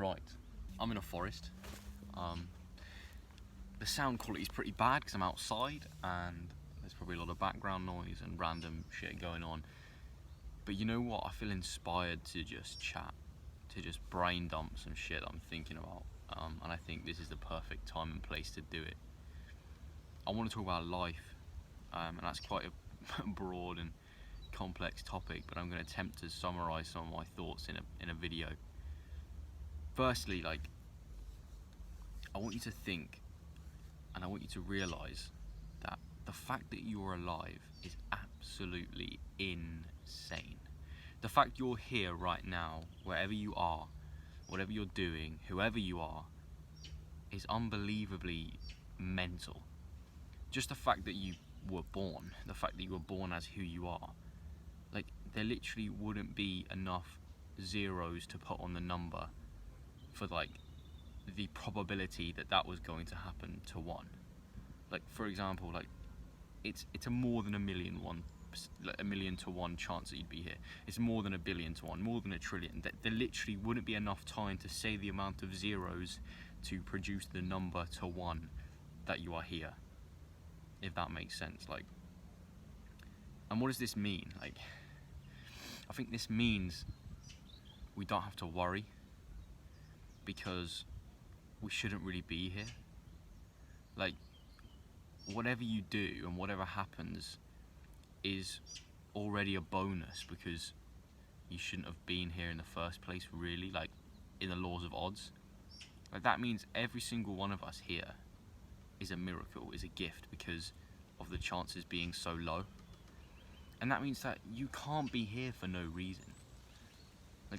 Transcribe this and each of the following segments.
Right, I'm in a forest. The sound quality is pretty bad because I'm outside and there's probably a lot of background noise and random shit going on. But you know what? I feel inspired to just chat, to just brain dump some shit I'm thinking about. And I think this is the perfect time and place to do it. I want to talk about life, and that's quite a broad and complex topic, but I'm going to attempt to summarize some of my thoughts in a video. Firstly, I want you to think, and I want you to realize that the fact that you're alive is absolutely insane. The fact you're here right now, wherever you are, whatever you're doing, whoever you are, is unbelievably mental. Just the fact that you were born, the fact that you were born as who you are, there literally wouldn't be enough zeros to put on the number for the probability that was going to happen to one. For example, it's a more than a million to one chance that you'd be here. It's more than a billion to one, more than a trillion. There literally wouldn't be enough time to say the amount of zeros to produce the number to one that you are here, if that makes sense. And what does this mean? I think this means we don't have to worry, because we shouldn't really be here. Whatever you do and whatever happens is already a bonus, because you shouldn't have been here in the first place, really, in the laws of odds. That means every single one of us here is a miracle, is a gift, because of the chances being so low. And that means that you can't be here for no reason.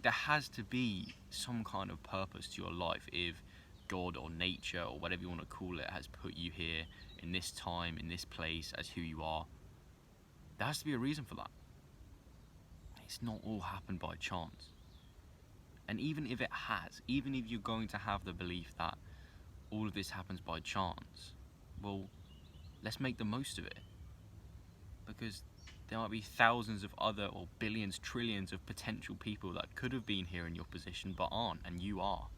There has to be some kind of purpose to your life if God or nature or whatever you want to call it has put you here in this time, in this place, as who you are. There has to be a reason for that. It's not all happened by chance. And even if it has, even if you're going to have the belief that all of this happens by chance, well, let's make the most of it. Because there might be thousands of other, or billions, trillions of potential people that could have been here in your position but aren't, and you are.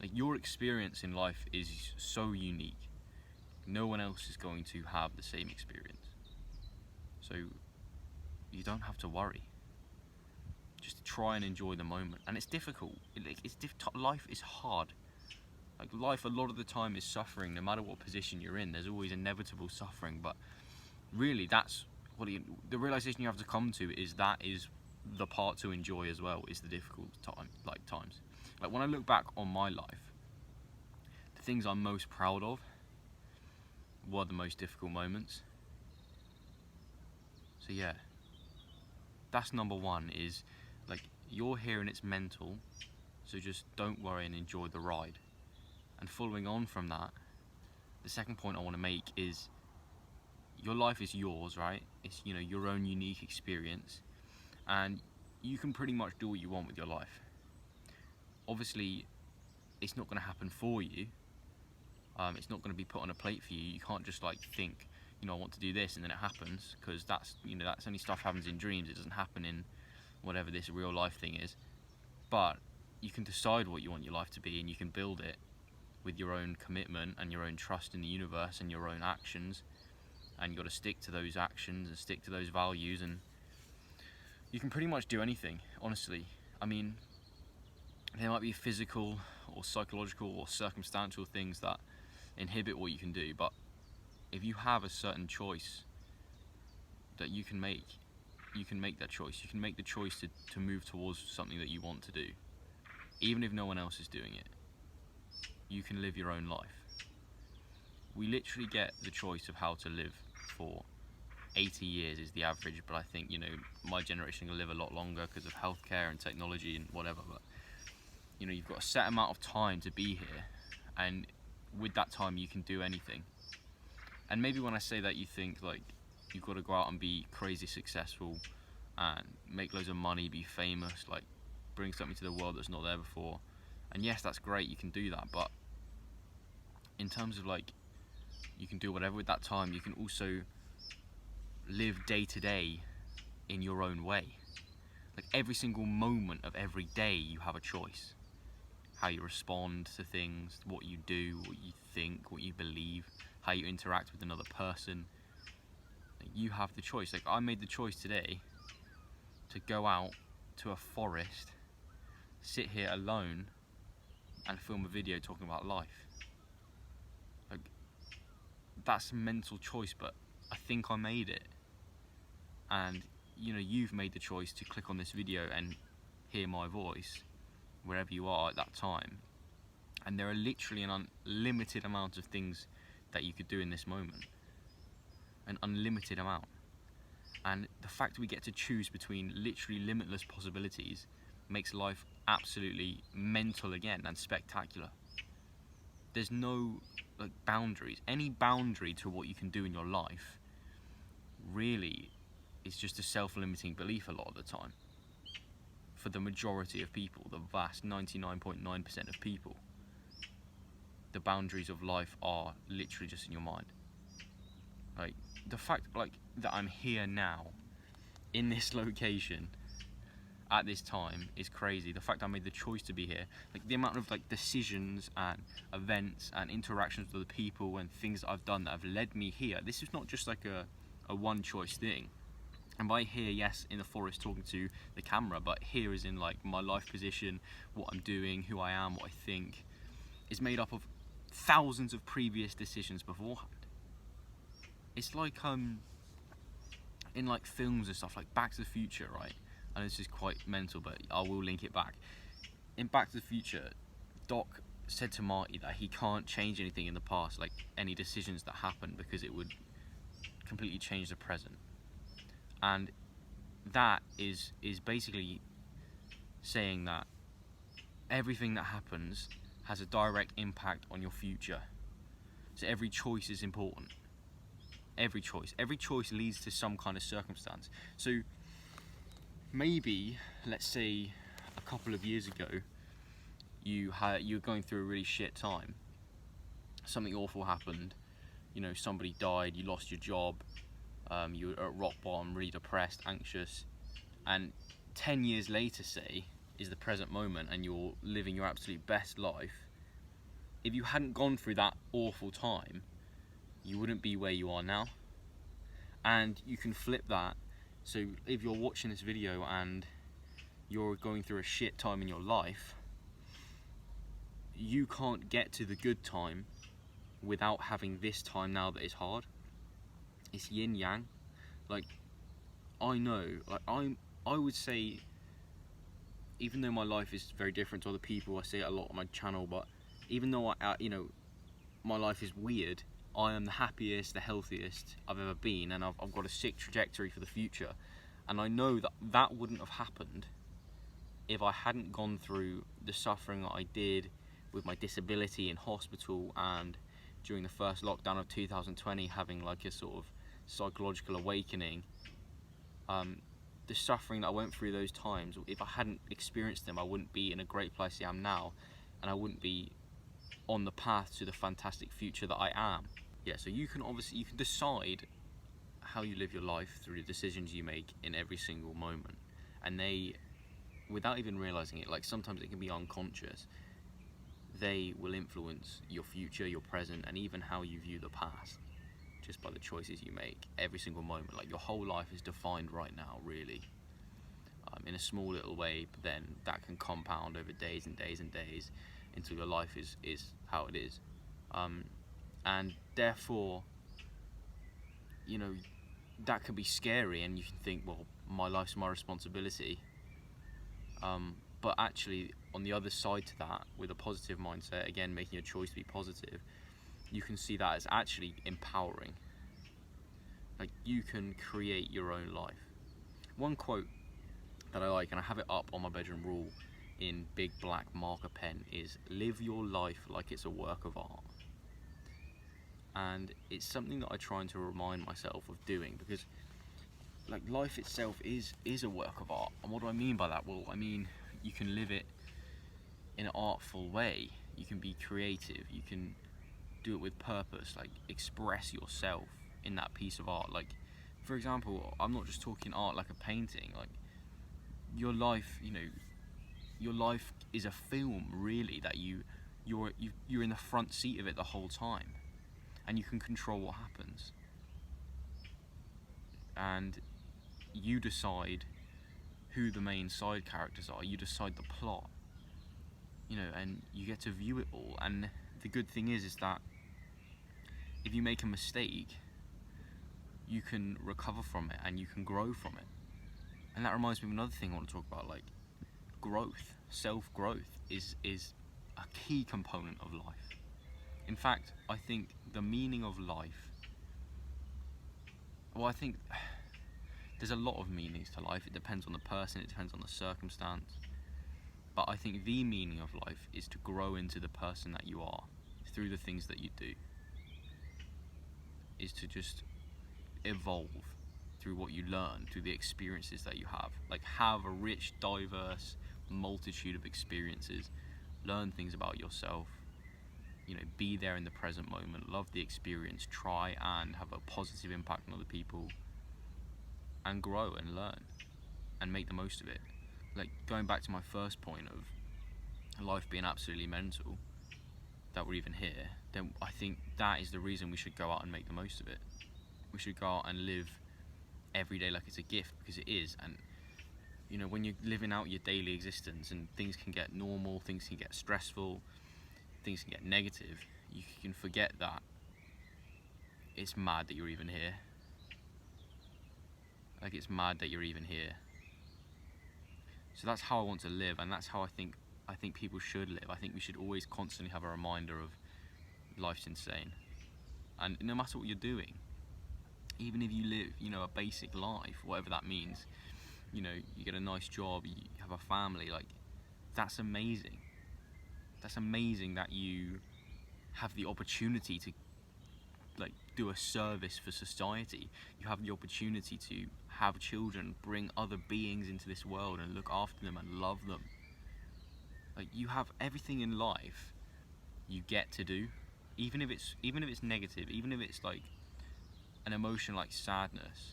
Your experience in life is so unique. No one else is going to have the same experience. So you don't have to worry. Just try and enjoy the moment. And it's difficult. Life is hard. Life a lot of the time is suffering, no matter what position you're in. There's always inevitable suffering, but really that's the realization you have to come to is that is the part to enjoy as well, is the difficult times. When I look back on my life, the things I'm most proud of were the most difficult moments. So yeah, that's number one, is you're here and it's mental, so just don't worry and enjoy the ride. And following on from that, the second point I want to make is your life is yours, right? It's your own unique experience, and you can pretty much do what you want with your life. Obviously, it's not going to happen for you. It's not going to be put on a plate for you. You can't just think, I want to do this, and then it happens, because that's only stuff happens in dreams. It doesn't happen in whatever this real life thing is. But you can decide what you want your life to be, and you can build it with your own commitment and your own trust in the universe and your own actions. And you've got to stick to those actions and stick to those values, and you can pretty much do anything, honestly. There might be physical or psychological or circumstantial things that inhibit what you can do, but if you have a certain choice that you can make that choice. You can make the choice to move towards something that you want to do, even if no one else is doing it. You can live your own life. We literally get the choice of how to live for 80 years is the average, but I think my generation will live a lot longer because of healthcare and technology and whatever. But you've got a set amount of time to be here, and with that time you can do anything. And maybe when I say that, you think you've got to go out and be crazy successful and make loads of money, be famous, bring something to the world that's not there before. And yes, that's great, you can do that, but in terms of you can do whatever with that time, you can also live day to day in your own way. Like every single moment of every day you have a choice. How you respond to things, what you do, what you think, what you believe, how you interact with another person. Like, you have the choice. Like I made the choice today to go out to a forest, sit here alone and film a video talking about life. Like, that's a mental choice, but I think I made it. And you know, you've made the choice to click on this video and hear my voice wherever you are at that time. And there are literally an unlimited amount of things that you could do in this moment. An unlimited amount. And the fact we get to choose between literally limitless possibilities makes life absolutely mental again and spectacular. There's no like boundaries. Any boundary to what you can do in your life really is just a self-limiting belief a lot of the time. For the majority of people, the vast 99.9% of people, the boundaries of life are literally just in your mind. Like the fact like that I'm here now in this location at this time is crazy. The fact I made the choice to be here, like the amount of like decisions and events and interactions with other people and things that I've done that have led me here. This is not just like a one choice thing. And by here, yes, in the forest talking to the camera, but here is in like my life position, what I'm doing, who I am, what I think, is made up of thousands of previous decisions beforehand. It's like in like films and stuff, like Back to the Future, right? I know this is quite mental, but I will link it back. In Back to the Future, Doc said to Marty that he can't change anything in the past, like any decisions that happen, because it would completely change the present. And that is basically saying that everything that happens has a direct impact on your future. So every choice is important. Every choice leads to some kind of circumstance. So maybe, let's say a couple of years ago, you were going through a really shit time. Something awful happened. You know, somebody died, you lost your job, you were at rock bottom, really depressed, anxious, and 10 years later, say, is the present moment and you're living your absolute best life. If you hadn't gone through that awful time, you wouldn't be where you are now. And you can flip that. So if you're watching this video and you're going through a shit time in your life, you can't get to the good time without having this time now that is hard. It's yin yang. Like, I know, like I would say, even though my life is very different to other people, I say it a lot on my channel, but even though my life is weird, I am the happiest, the healthiest I've ever been, and I've got a sick trajectory for the future. And I know that that wouldn't have happened if I hadn't gone through the suffering that I did with my disability in hospital, and during the first lockdown of 2020 having like a sort of psychological awakening. The suffering that I went through those times, if I hadn't experienced them, I wouldn't be in a great place I am now, and I wouldn't be on the path to the fantastic future that I am. Yeah, so you can decide how you live your life through the decisions you make in every single moment, and they, without even realizing it, like sometimes it can be unconscious, they will influence your future, your present, and even how you view the past, just by the choices you make every single moment. Like your whole life is defined right now, really, in a small little way, but then that can compound over days and days and days until your life is how it is. And therefore, you know, that can be scary, and you can think, well, my life's my responsibility. But actually, on the other side to that, with a positive mindset, again, making a choice to be positive, you can see that as actually empowering. Like, you can create your own life. One quote that I like, and I have it up on my bedroom wall in big black marker pen, is live your life like it's a work of art. And it's something that I try to remind myself of doing, because like life itself is a work of art. And what do I mean by that? Well, I mean, you can live it in an artful way, you can be creative, you can do it with purpose, like express yourself in that piece of art. Like, for example, I'm not just talking art like a painting, like your life, your life is a film, really, that you're in the front seat of it the whole time, and you can control what happens, and you decide who the main side characters are. You decide the plot, and you get to view it all. And the good thing is that if you make a mistake, you can recover from it and you can grow from it. And that reminds me of another thing I want to talk about, like growth. Self-growth is a key component of life. In fact, I think the meaning of life, I think there's a lot of meanings to life. It depends on the person, it depends on the circumstance. But I think the meaning of life is to grow into the person that you are through the things that you do. Is to just evolve through what you learn, through the experiences that you have. Like, have a rich, diverse multitude of experiences. Learn things about yourself. Be there in the present moment. Love the experience. Try and have a positive impact on other people. And grow and learn. And make the most of it. Like, going back to my first point of life being absolutely mental, that we're even here, then I think that is the reason we should go out and make the most of it. We should go out and live every day like it's a gift, because it is. And when you're living out your daily existence and things can get normal, things can get stressful, things can get negative, you can forget that it's mad that you're even here. Like, it's mad that you're even here. So that's how I want to live, and that's how I think people should live. I think we should always constantly have a reminder of life's insane. And no matter what you're doing, even if you live, a basic life, whatever that means, you get a nice job, you have a family, like, that's amazing. That's amazing that you have the opportunity to, like, do a service for society. You have the opportunity to have children, bring other beings into this world and look after them and love them. Like, you have everything in life you get to do, even if it's negative, even if it's like an emotion like sadness.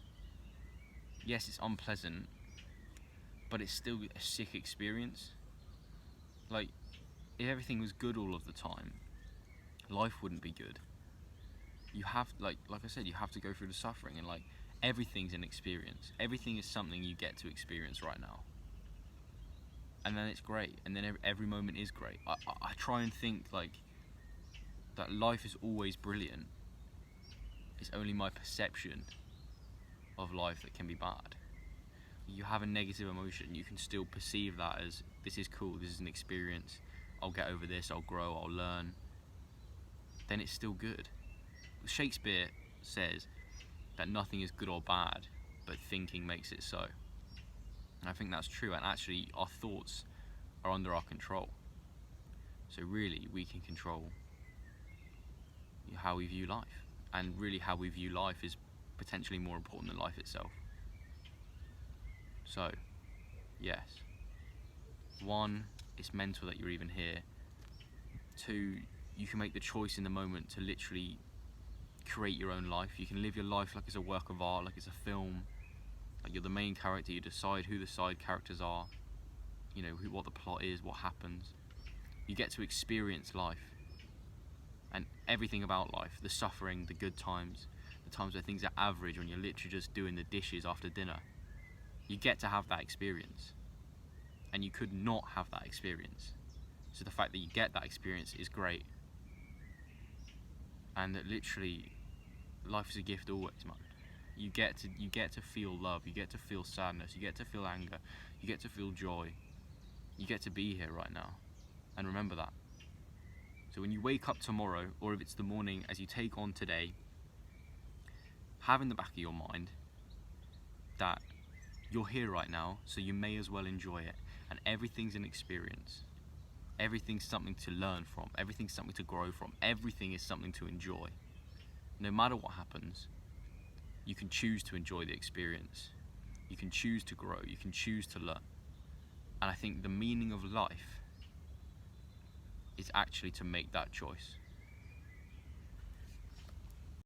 Yes, it's unpleasant, but it's still a sick experience. Like, if everything was good all of the time, life wouldn't be good. You have, like I said, you have to go through the suffering, and like, everything's an experience. Everything is something you get to experience right now. And then it's great, and then every moment is great. I try and think, like, that life is always brilliant. It's only my perception of life that can be bad. You have a negative emotion, you can still perceive that as, this is cool, this is an experience, I'll get over this, I'll grow, I'll learn. Then it's still good. Shakespeare says that nothing is good or bad, but thinking makes it so. And I think that's true, and actually our thoughts are under our control. So really, we can control how we view life. And really, how we view life is potentially more important than life itself. So, yes. 1, it's mental that you're even here. 2, you can make the choice in the moment to literally create your own life. You can live your life like it's a work of art, like it's a film. Like, you're the main character, you decide who the side characters are, what the plot is, what happens. You get to experience life. And everything about life, the suffering, the good times, the times where things are average, when you're literally just doing the dishes after dinner. You get to have that experience. And you could not have that experience. So the fact that you get that experience is great. And that literally, life is a gift always, man. You get to feel love, you get to feel sadness, you get to feel anger, you get to feel joy. You get to be here right now. And remember that. So when you wake up tomorrow, or if it's the morning as you take on today, have in the back of your mind that you're here right now, so you may as well enjoy it. And everything's an experience. Everything's something to learn from. Everything's something to grow from. Everything is something to enjoy. No matter what happens, you can choose to enjoy the experience. You can choose to grow. You can choose to learn. And I think the meaning of life is actually to make that choice.